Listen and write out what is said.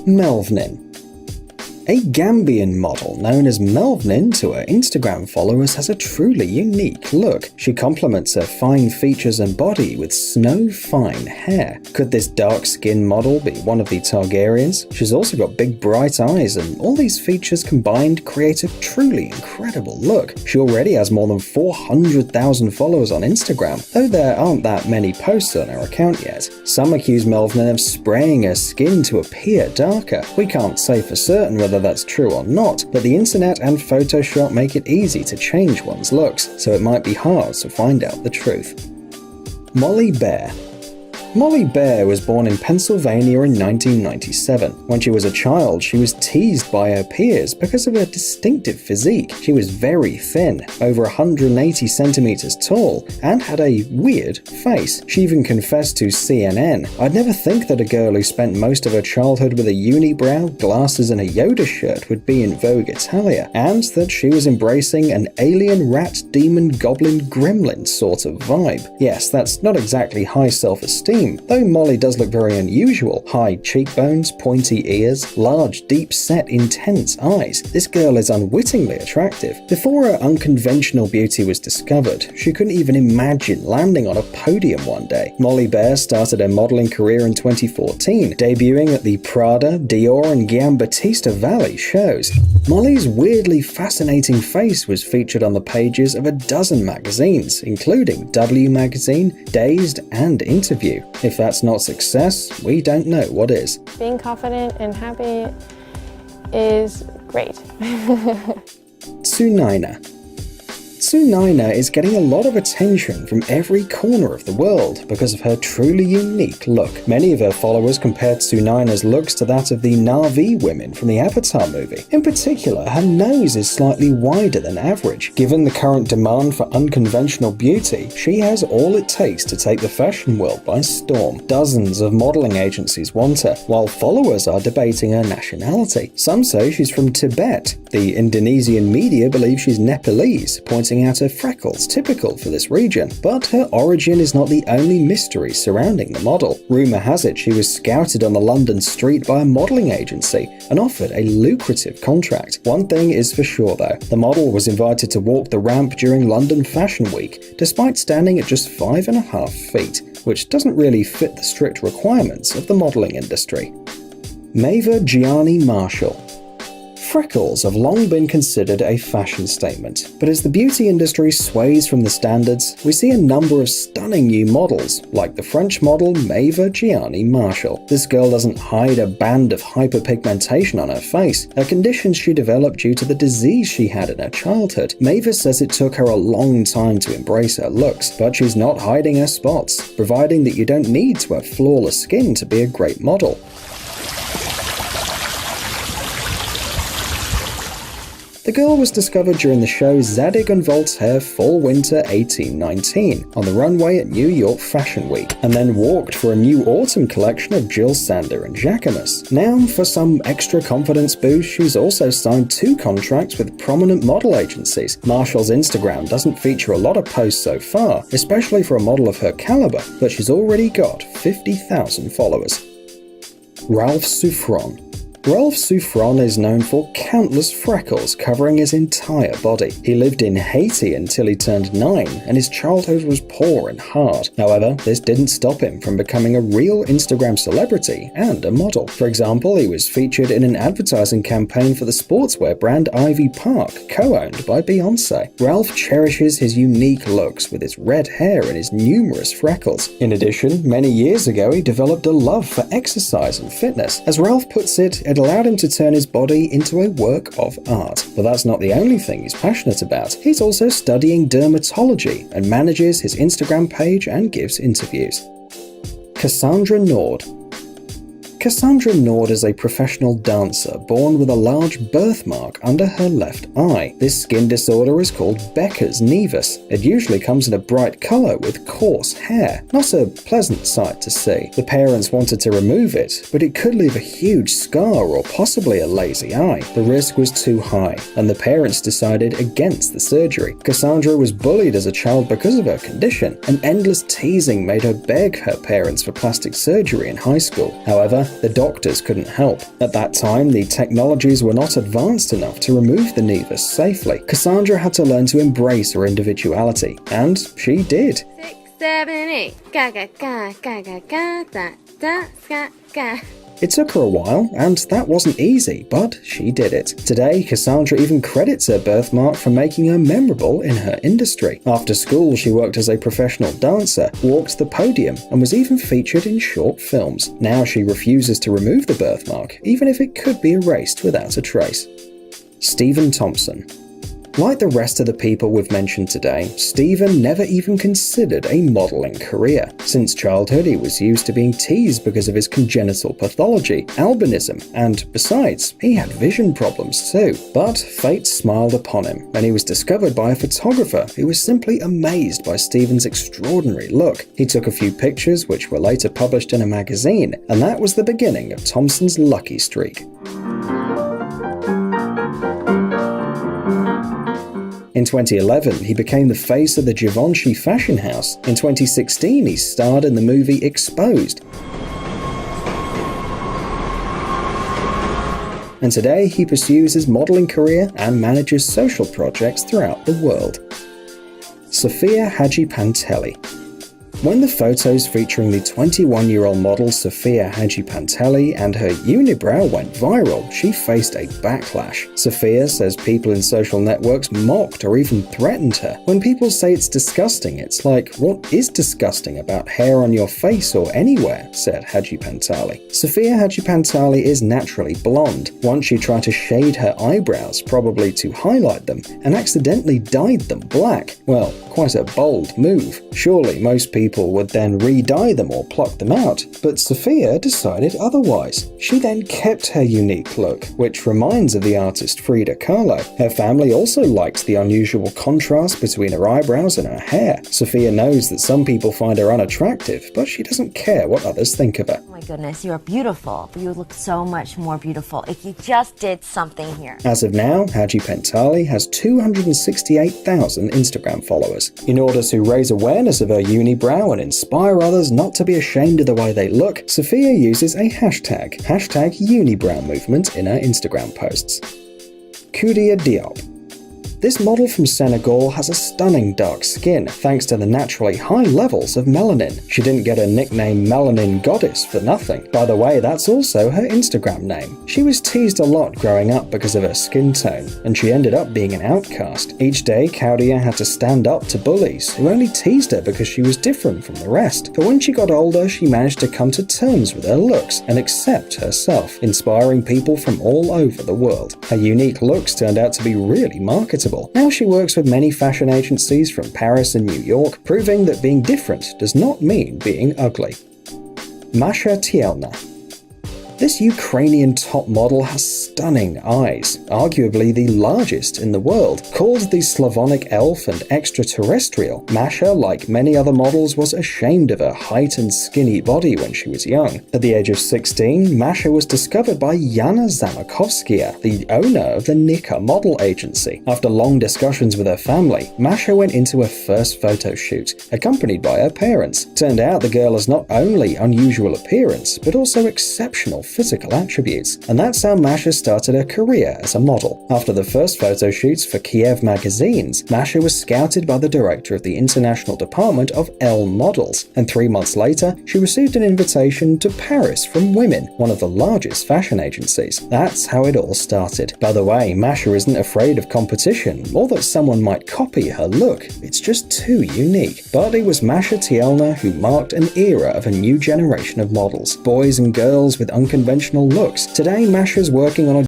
Melvnin. A Gambian model known as Melvnin to her Instagram followers has a truly unique look. She complements her fine features and body with snow-fine hair. Could this dark-skinned model be one of the Targaryens? She's also got big bright eyes, and all these features combined create a truly incredible look. She already has more than 400,000 followers on Instagram, though there aren't that many posts on her account yet. Some accuse Melvnin of spraying her skin to appear darker. We can't say for certain whether that's true or not, but the internet and Photoshop make it easy to change one's looks, so it might be hard to find out the truth. Molly Bear. Molly Bear was born in Pennsylvania in 1997. When she was a child, she was teased by her peers because of her distinctive physique. She was very thin, over 180 centimeters tall, and had a weird face. She even confessed to CNN, "I'd never think that a girl who spent most of her childhood with a unibrow, glasses, and a Yoda shirt would be in Vogue Italia, and that she was embracing an alien rat, demon, goblin, gremlin sort of vibe." Yes, that's not exactly high self-esteem, though Molly does look very unusual. High cheekbones, pointy ears, large, deep-set, intense eyes. This girl is unwittingly attractive. Before her unconventional beauty was discovered, she couldn't even imagine landing on a podium one day. Molly Bear started her modeling career in 2014, debuting at the Prada, Dior, and Giambattista Valley shows. Molly's weirdly fascinating face was featured on the pages of a dozen magazines, including W Magazine, Dazed, and Interview. If that's not success, we don't know what is. Being confident and happy is great. Tsunaina. Tsunaina is getting a lot of attention from every corner of the world because of her truly unique look. Many of her followers compare Tsunaina's looks to that of the Na'vi women from the Avatar movie. In particular, her nose is slightly wider than average. Given the current demand for unconventional beauty, she has all it takes to take the fashion world by storm. Dozens of modeling agencies want her, while followers are debating her nationality. Some say she's from Tibet. The Indonesian media believe she's Nepalese, pointing out her freckles typical for this region. But her origin is not the only mystery surrounding the model. Rumour has it she was scouted on the London street by a modelling agency and offered a lucrative contract. One thing is for sure though, the model was invited to walk the ramp during London Fashion Week, despite standing at just 5.5 feet, which doesn't really fit the strict requirements of the modelling industry. Maeva Gianni Marshall. Freckles have long been considered a fashion statement, but as the beauty industry sways from the standards, we see a number of stunning new models, like the French model Maeva Gianni Marshall. This girl doesn't hide a band of hyperpigmentation on her face, a condition she developed due to the disease she had in her childhood. Maeva says it took her a long time to embrace her looks, but she's not hiding her spots, providing that you don't need to have flawless skin to be a great model. The girl was discovered during the show Zadig & Voltaire Fall-Winter 1819 on the runway at New York Fashion Week, and then walked for a new autumn collection of Jill Sander and Jacquemus. Now, for some extra confidence boost, she's also signed 2 contracts with prominent model agencies. Marshall's Instagram doesn't feature a lot of posts so far, especially for a model of her caliber, but she's already got 50,000 followers. Ralph Souffron. Ralph Souffron is known for countless freckles covering his entire body. He lived in Haiti until he turned 9, and his childhood was poor and hard. However, this didn't stop him from becoming a real Instagram celebrity and a model. For example, he was featured in an advertising campaign for the sportswear brand Ivy Park, co-owned by Beyoncé. Ralph cherishes his unique looks with his red hair and his numerous freckles. In addition, many years ago he developed a love for exercise and fitness. As Ralph puts it allowed him to turn his body into a work of art. But that's not the only thing he's passionate about. He's also studying dermatology and manages his Instagram page and gives interviews. Cassandra Nord. Cassandra Nord is a professional dancer born with a large birthmark under her left eye. This skin disorder is called Becker's nevus. It usually comes in a bright color with coarse hair. Not a pleasant sight to see. The parents wanted to remove it, but it could leave a huge scar or possibly a lazy eye. The risk was too high, and the parents decided against the surgery. Cassandra was bullied as a child because of her condition, and endless teasing made her beg her parents for plastic surgery in high school. However, the doctors couldn't help. At that time, the technologies were not advanced enough to remove the nevus safely. Cassandra had to learn to embrace her individuality, and she did. 6, 7, 8. Ga ga ga ga ga ga da da ga ga. It took her a while, and that wasn't easy, but she did it. Today, Cassandra even credits her birthmark for making her memorable in her industry. After school, she worked as a professional dancer, walked the podium, and was even featured in short films. Now she refuses to remove the birthmark, even if it could be erased without a trace. Stephen Thompson. Like the rest of the people we've mentioned today, Stephen never even considered a modeling career. Since childhood, he was used to being teased because of his congenital pathology, albinism, and besides, he had vision problems too. But fate smiled upon him, and he was discovered by a photographer who was simply amazed by Stephen's extraordinary look. He took a few pictures, which were later published in a magazine, and that was the beginning of Thompson's lucky streak. In 2011, he became the face of the Givenchy fashion house. In 2016, he starred in the movie Exposed. And today, he pursues his modeling career and manages social projects throughout the world. Sophia Hadjipantelli. When the photos featuring the 21-year-old model Sophia Hadjipantelli and her unibrow went viral, she faced a backlash. Sophia says people in social networks mocked or even threatened her. When people say it's disgusting, it's like, what is disgusting about hair on your face or anywhere, said Hadjipantelli. Sophia Hadjipantelli is naturally blonde. Once she tried to shade her eyebrows, probably to highlight them, and accidentally dyed them black. Well, quite a bold move. Surely most people would then re-dye them or pluck them out, but Sophia decided otherwise. She then kept her unique look, which reminds of the artist Frida Kahlo. Her family also liked the unusual contrast between her eyebrows and her hair. Sophia knows that some people find her unattractive, but she doesn't care what others think of her. Oh my goodness, you're beautiful. You look so much more beautiful. If you just did something here. As of now, Hadjipantelli has 268,000 Instagram followers. In order to raise awareness of her unibrow and inspire others not to be ashamed of the way they look, Sophia uses a hashtag #unibrow movement in her Instagram posts. Koudia Diop. This model from Senegal has a stunning dark skin, thanks to the naturally high levels of melanin. She didn't get her nickname Melanin Goddess for nothing. By the way, that's also her Instagram name. She was teased a lot growing up because of her skin tone, and she ended up being an outcast. Each day, Koudia had to stand up to bullies, who only teased her because she was different from the rest. But when she got older, she managed to come to terms with her looks and accept herself, inspiring people from all over the world. Her unique looks turned out to be really marketable. Now she works with many fashion agencies from Paris and New York, proving that being different does not mean being ugly. Masha Tielna. This Ukrainian top model has stunning eyes, arguably the largest in the world. Called the Slavonic elf and extraterrestrial, Masha, like many other models, was ashamed of her height and skinny body when she was young. At the age of 16, Masha was discovered by Yana Zamakovskaya, the owner of the Nika model agency. After long discussions with her family, Masha went into her first photo shoot, accompanied by her parents. Turned out the girl has not only unusual appearance, but also exceptional physical attributes, and that's how Masha started her career as a model. After the first photo shoots for Kiev magazines, Masha was scouted by the director of the international department of Elle Models, and 3 months later, she received an invitation to Paris from Women, one of the largest fashion agencies. That's how it all started. By the way, Masha isn't afraid of competition, or that someone might copy her look. It's just too unique. But it was Masha Tielna who marked an era of a new generation of models, boys and girls with unconventional looks. Today, Masha's working on a